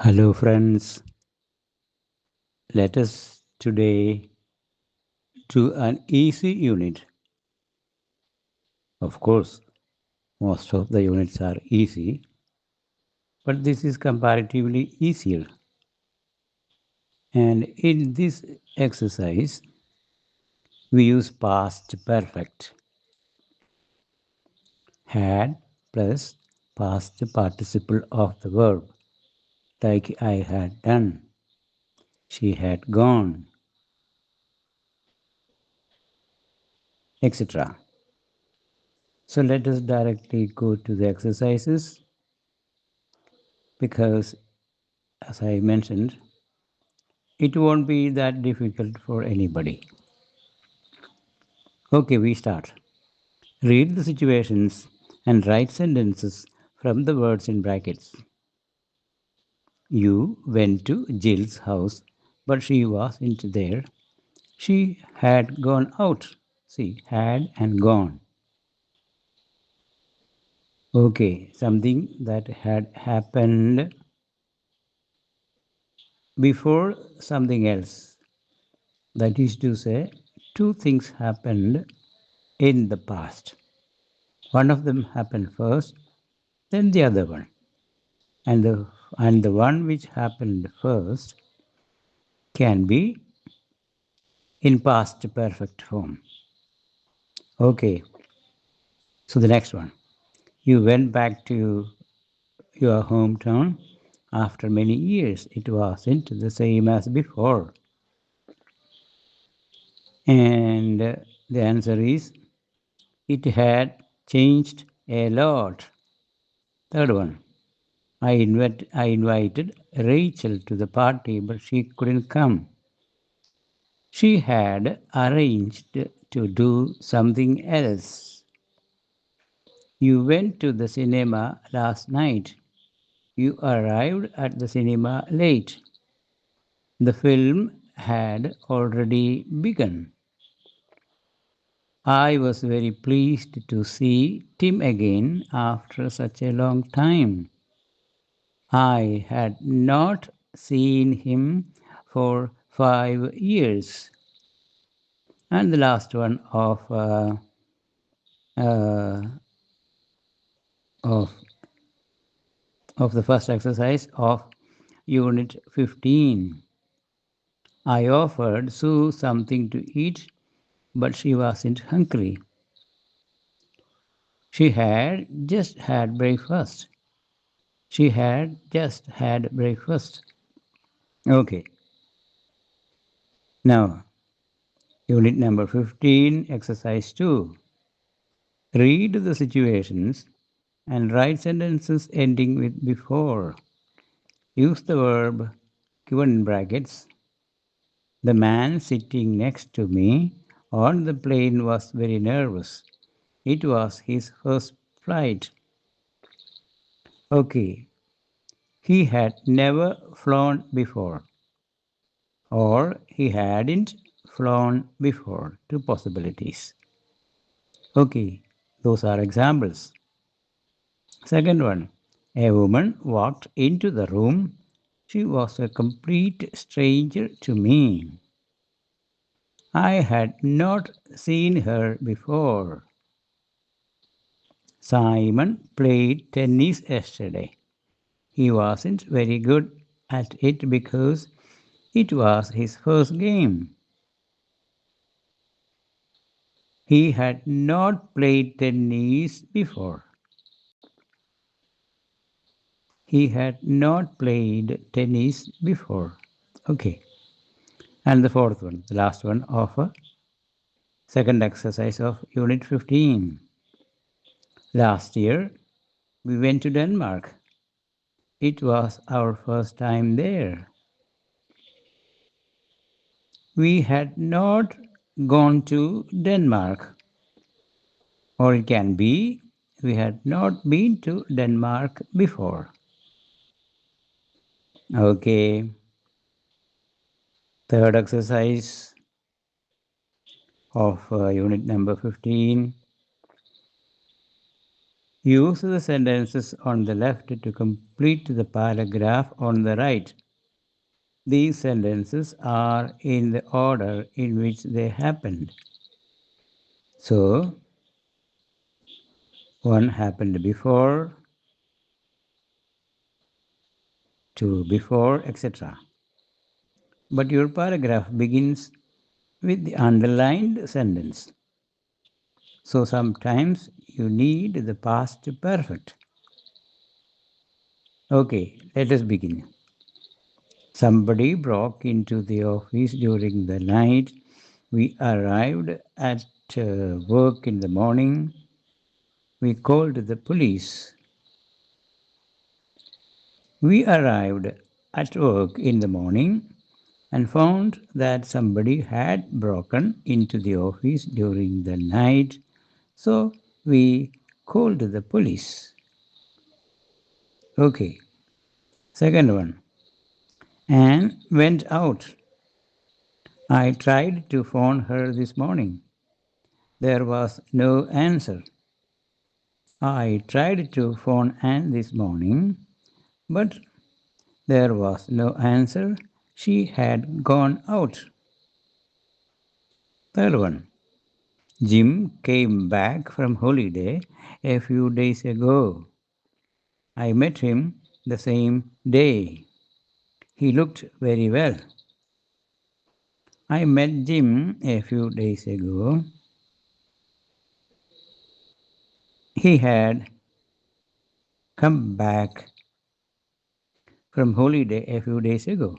Hello, friends. Let us today do an easy unit. Of course, most of the units are easy, but this is comparatively easier. And in this exercise, we use past perfect. Had plus past participle of the verb, like I had done, she had gone, etc. So let us directly go to the exercises because, as I mentioned, it won't be that difficult for anybody. Okay, we start. Read the situations and write sentences from the words in brackets. You went to Jill's house, but she wasn't there. She had gone out. See, had and gone. Okay, something that had happened before something else. That is to say, two things happened in the past. One of them happened first, then the other one. And the one which happened first can be in past perfect form. Okay, so the next one. You went back to your hometown after many years. It wasn't the same as before. And the answer is it had changed a lot. Third one. I invited Rachel to the party, but she couldn't come. She had arranged to do something else. You went to the cinema last night. You arrived at the cinema late. The film had already begun. I was very pleased to see Tim again after such a long time. I had not seen him for 5 years. And the last one uh, of of the first exercise of Unit 15. I offered Sue something to eat, but she wasn't hungry. She had just had breakfast. She had just had breakfast. Okay, now Unit number 15, Exercise 2. Read the situations and write sentences ending with before. Use the verb given in brackets. The man sitting next to me on the plane was very nervous. It was his first flight. Okay, he had never flown before, or he hadn't flown before. Two possibilities. Okay, those are examples. Second one, a woman walked into the room. She was a complete stranger to me. I had not seen her before. Simon played tennis yesterday. He wasn't very good at it because it was his first game. He had not played tennis before. He had not played tennis before. Okay. And the fourth one, the last one of a second exercise of Unit 15. Last year, we went to Denmark. It was our first time there. We had not gone to Denmark. Or it can be, we had not been to Denmark before. Okay, third exercise of unit number 15. Use the sentences on the left to complete the paragraph on the right. These sentences are in the order in which they happened. So, one happened before, two before, etc. But your paragraph begins with the underlined sentence. So sometimes you need the past perfect. Okay, let us begin. Somebody broke into the office during the night. We arrived at work in the morning. We called the police. We arrived at work in the morning and found that somebody had broken into the office during the night. So we called the police. Okay, second one. Anne went out. I tried to phone her this morning. There was no answer. I tried to phone Anne this morning, but there was no answer. She had gone out. Third one. Jim came back from holiday a few days ago. I met him the same day. He looked very well. I met Jim a few days ago. He had come back from holiday a few days ago.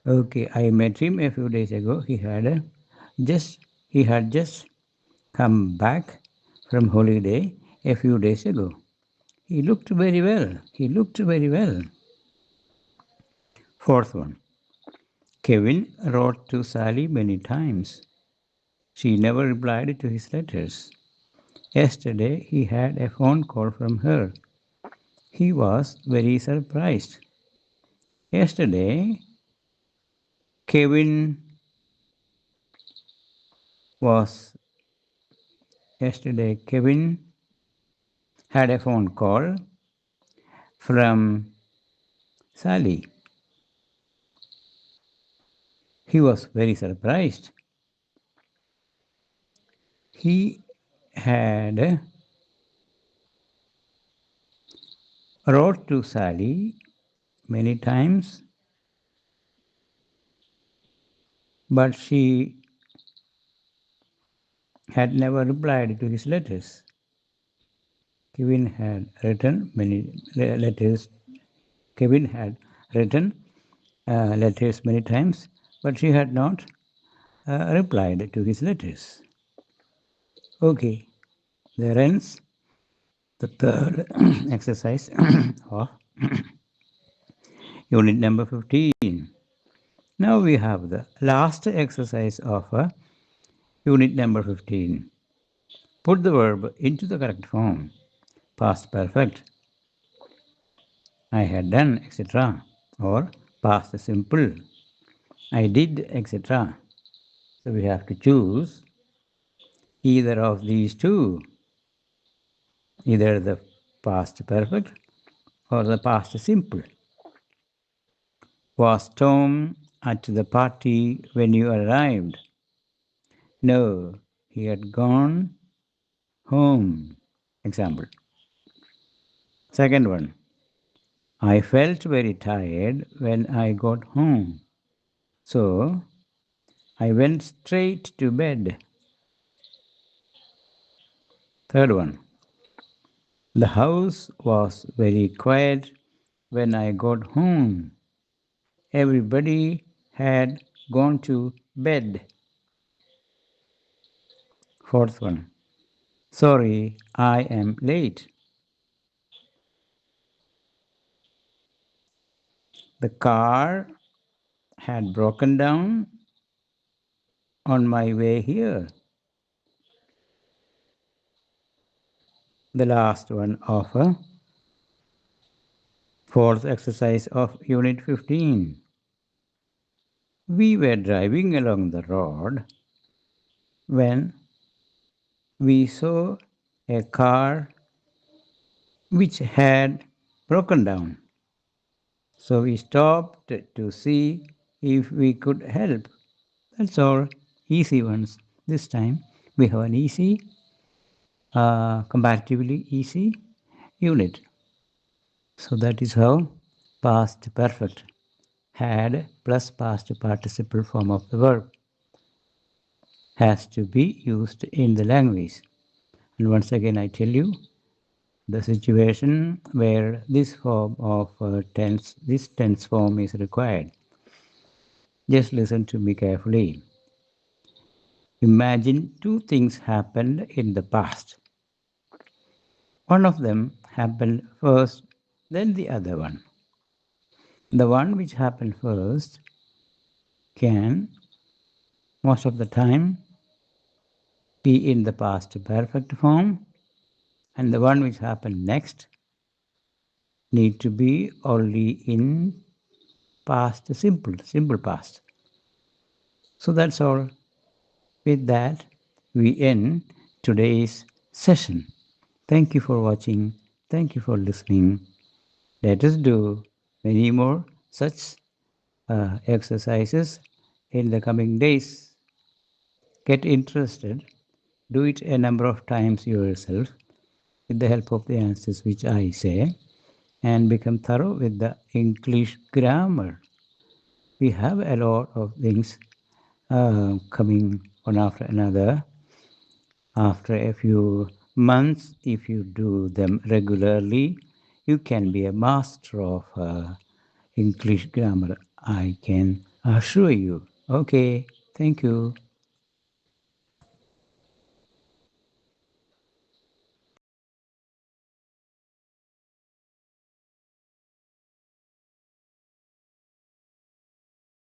Okay, I met him a few days ago. Just he had just come back from holiday a few days ago. He looked very well. He looked very well. Fourth one. Kevin wrote to Sally many times. She never replied to his letters. Yesterday he had a phone call from her. He was very surprised. Yesterday Kevin was Kevin had a phone call from Sally. He was very surprised. He had wrote to Sally many times, but she had never replied to his letters. Kevin had written many letters. Kevin had written letters many times, but she had not replied to his letters. Okay, there ends the third exercise of unit number 15. Now we have the last exercise of unit number 15. Put the verb into the correct form. Past perfect. I had done, etc. Or past simple. I did, etc. So we have to choose either of these two, either the past perfect or the past simple. Was Tom at the party when you arrived? No, he had gone home. Example. Second one. I felt very tired when I got home. So I went straight to bed. Third one. The house was very quiet when I got home. Everybody had gone to bed. Fourth one. Sorry, I am late. The car had broken down on my way here. The last one of a fourth exercise of unit 15. We were driving along the road when we saw a car which had broken down. So we stopped to see if we could help. That's all. Easy ones. This time we have an easy, comparatively easy unit. So that is how past perfect had plus past participle form of the verb has to be used in the language. And once again, I tell you the situation where this form of this tense form is required. Just listen to me carefully. Imagine two things happened in the past. One of them happened first, then the other one. The one which happened first can, most of the time, be in the past perfect form, and the one which happened next need to be only in past simple past. So that's all. With that, we end today's session. Thank you for watching. Thank you for listening. Let us do many more such exercises in the coming days. Get interested. Do it a number of times yourself with the help of the answers which I say, and become thorough with the English grammar. We have a lot of things coming one after another. After a few months, if you do them regularly, you can be a master of English grammar. I can assure you. Okay, thank you.